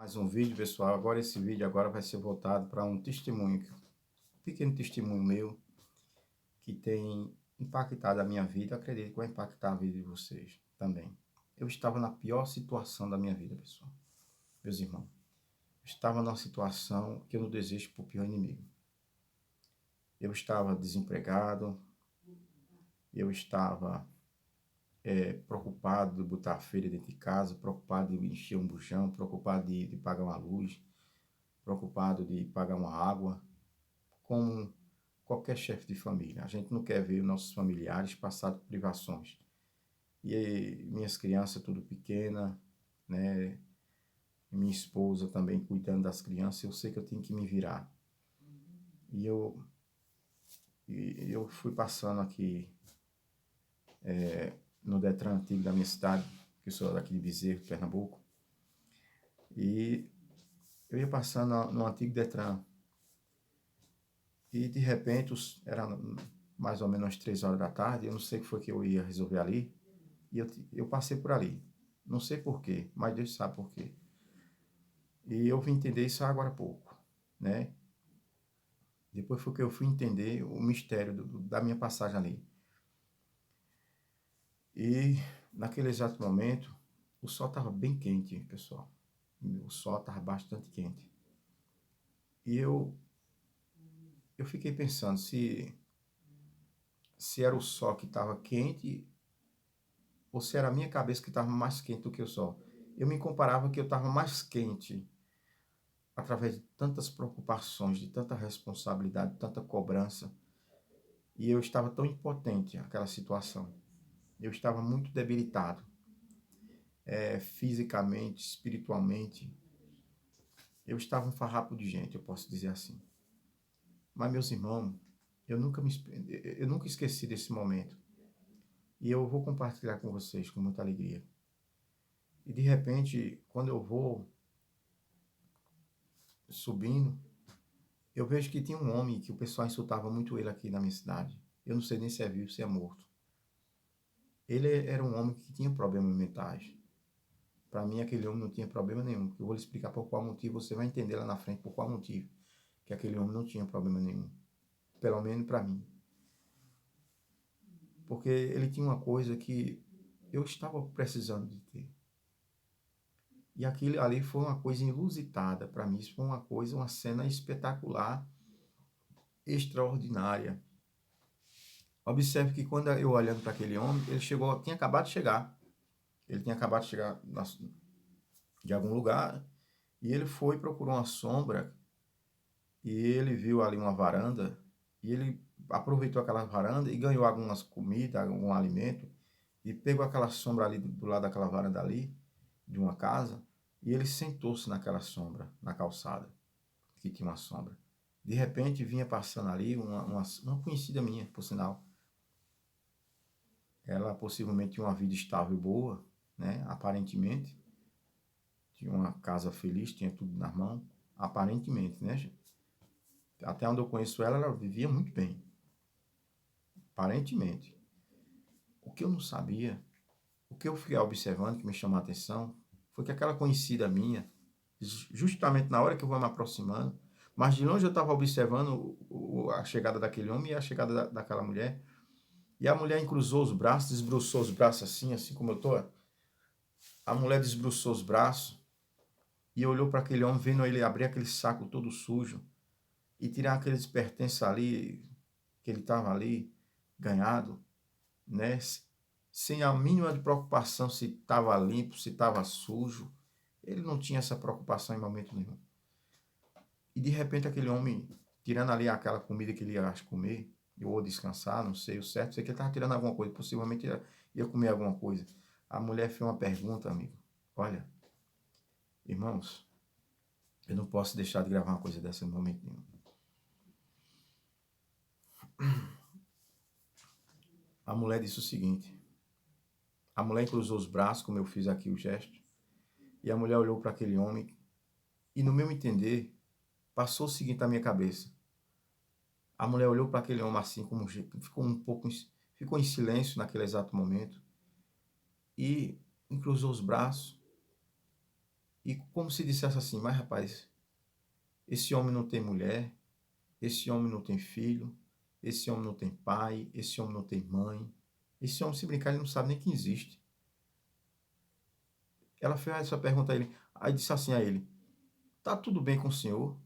Mais um vídeo, pessoal. Agora esse vídeo agora vai ser voltado para um testemunho, um pequeno testemunho meu que tem impactado a minha vida. Acredito que vai impactar a vida de vocês também. Eu estava na pior situação da minha vida, pessoal. Meus irmãos, eu estava numa situação que eu não desejo para o pior inimigo. Eu estava desempregado, eu estava preocupado de botar a feira dentro de casa, preocupado de encher um bujão, preocupado de pagar uma luz, preocupado de pagar uma água, como qualquer chefe de família. A gente não quer ver nossos familiares passar por privações. E aí, minhas crianças tudo pequena, né? Minha esposa também cuidando das crianças, eu sei que eu tenho que me virar. E eu fui passando aqui no Detran antigo da minha cidade, que eu sou daqui de Bezerro, Pernambuco, e eu ia passando no antigo Detran, e de repente, era mais ou menos 3 horas da tarde, eu não sei o que foi que eu ia resolver ali, e eu passei por ali. Não sei por quê, mas Deus sabe por quê. E eu vim entender isso agora há pouco, né? Depois foi que eu fui entender o mistério da minha passagem ali. E naquele exato momento, o sol estava bem quente, pessoal. O sol estava bastante quente. E eu fiquei pensando se era o sol que estava quente ou se era a minha cabeça que estava mais quente do que o sol. Eu me comparava que eu estava mais quente através de tantas preocupações, de tanta responsabilidade, de tanta cobrança. E eu estava tão impotente naquela situação. Eu estava muito debilitado, fisicamente, espiritualmente. Eu estava um farrapo de gente, eu posso dizer assim. Mas, meus irmãos, eu nunca esqueci desse momento. E eu vou compartilhar com vocês com muita alegria. E de repente, quando eu vou subindo, eu vejo que tinha um homem que o pessoal insultava muito ele aqui na minha cidade. Eu não sei nem se é vivo, se é morto. Ele era um homem que tinha problemas mentais. Para mim, aquele homem não tinha problema nenhum. Eu vou lhe explicar por qual motivo, você vai entender lá na frente por qual motivo que aquele homem não tinha problema nenhum. Pelo menos para mim. Porque ele tinha uma coisa que eu estava precisando de ter. E aquilo ali foi uma coisa inusitada para mim. Isso foi uma coisa, uma cena espetacular, extraordinária. Observe que quando eu olhando para aquele homem, ele chegou, tinha acabado de chegar. Ele tinha acabado de chegar de algum lugar e ele foi procurou uma sombra e ele viu ali uma varanda e ele aproveitou aquela varanda e ganhou algumas comidas, algum alimento e pegou aquela sombra ali do lado daquela varanda ali, de uma casa, e ele sentou-se naquela sombra, na calçada, que tinha uma sombra. De repente vinha passando ali uma conhecida minha, por sinal. Ela possivelmente tinha uma vida estável e boa, né? Aparentemente. Tinha uma casa feliz, tinha tudo na mão. Aparentemente, né, gente? Até onde eu conheço ela, ela vivia muito bem. Aparentemente. O que eu não sabia, o que eu fiquei observando, que me chamou a atenção, foi que aquela conhecida minha, justamente na hora que eu vou me aproximando, mas de longe eu estava observando a chegada daquele homem e a chegada daquela mulher. E a mulher encruzou os braços, desbruçou os braços assim, assim como eu estou. A mulher desbruçou os braços e olhou para aquele homem, vendo ele abrir aquele saco todo sujo e tirar aqueles pertences ali, que ele estava ali, ganhado, né? Sem a mínima de preocupação se estava limpo, se estava sujo. Ele não tinha essa preocupação em momento nenhum. E de repente aquele homem, tirando ali aquela comida que ele ia comer, ou descansar, não sei o certo, sei que ele estava tirando alguma coisa, possivelmente ia comer alguma coisa. A mulher fez uma pergunta, amigo. Olha, irmãos, eu não posso deixar de gravar uma coisa dessa em momento nenhum. A mulher disse o seguinte: a mulher cruzou os braços, como eu fiz aqui o gesto, e a mulher olhou para aquele homem, e no meu entender, passou o seguinte na minha cabeça. A mulher olhou para aquele homem assim, como ficou um pouco, ficou em silêncio naquele exato momento, e cruzou os braços, E como se dissesse assim, mas rapaz, esse homem não tem mulher, esse homem não tem filho, esse homem não tem pai, esse homem não tem mãe, esse homem, se brincar, ele não sabe nem que existe. Ela fez essa pergunta a ele, aí disse assim a ele, tá tudo bem com o senhor?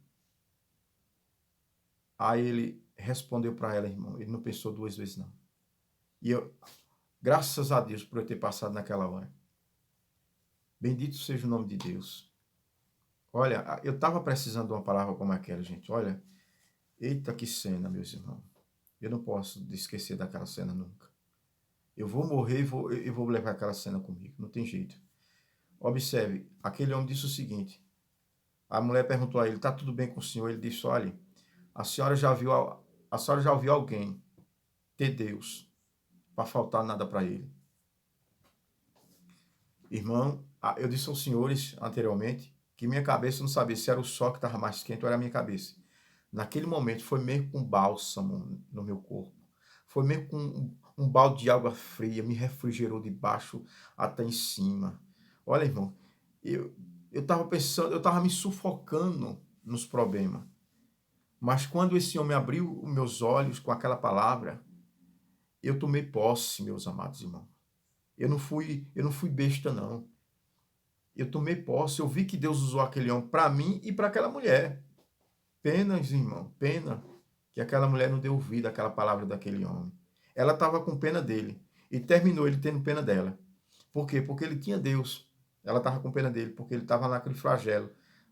Aí ele respondeu para ela, irmão, ele não pensou duas vezes não. E eu, graças a Deus por eu ter passado naquela hora. Bendito seja o nome de Deus. Olha, eu estava precisando de uma palavra como aquela, gente. Olha, eita que cena, meus irmãos. Eu não posso esquecer daquela cena nunca. Eu vou morrer e vou levar aquela cena comigo. Não tem jeito. Observe, aquele homem disse o seguinte. A mulher perguntou a ele, está tudo bem com o senhor? Ele disse, olha, a senhora já ouviu alguém ter Deus para faltar nada para ele? Irmão, eu disse aos senhores anteriormente que minha cabeça não sabia se era o sol que estava mais quente ou era a minha cabeça. Naquele momento foi meio com bálsamo no meu corpo. Foi meio com um balde de água fria, me refrigerou de baixo até em cima. Olha, irmão, eu estava pensando, eu estava me sufocando nos problemas. Mas quando esse homem abriu os meus olhos com aquela palavra, eu tomei posse, meus amados irmãos. Eu não fui besta, não. Eu tomei posse, eu vi que Deus usou aquele homem para mim e para aquela mulher. Pena, irmão, pena que aquela mulher não deu ouvido àquela palavra daquele homem. Ela estava com pena dele e terminou ele tendo pena dela. Por quê? Porque ele tinha Deus. Ela estava com pena dele porque ele estava naquele flagelo,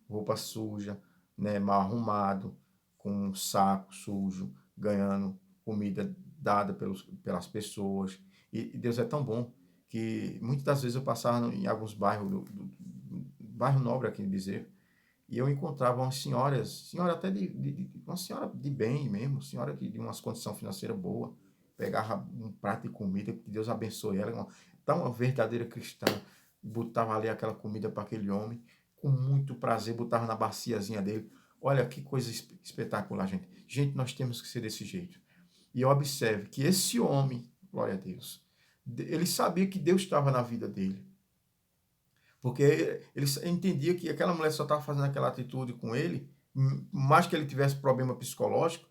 roupa suja, né, mal arrumado, com um saco sujo, ganhando comida dada pelas pessoas. E Deus é tão bom que muitas das vezes eu passava em alguns bairros, bairro nobre aqui em Bezerra, e eu encontrava umas senhora até uma senhora de bem mesmo, senhora de uma condição financeira boa, pegava um prato de comida, que Deus abençoe ela, uma verdadeira cristã, botava ali aquela comida para aquele homem, com muito prazer, botava na baciazinha dele. Olha que coisa espetacular, gente. Gente, nós temos que ser desse jeito. E observe que esse homem, glória a Deus, ele sabia que Deus estava na vida dele. Porque ele entendia que aquela mulher só estava fazendo aquela atitude com ele, mais que ele tivesse problema psicológico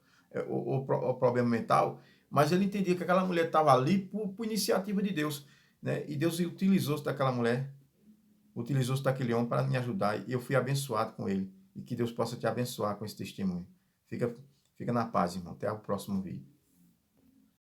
ou problema mental, mas ele entendia que aquela mulher estava ali por iniciativa de Deus. Né? E Deus utilizou-se daquela mulher, utilizou-se daquele homem para me ajudar, e eu fui abençoado com ele. E que Deus possa te abençoar com esse testemunho. Fica na paz, irmão. Até o próximo vídeo.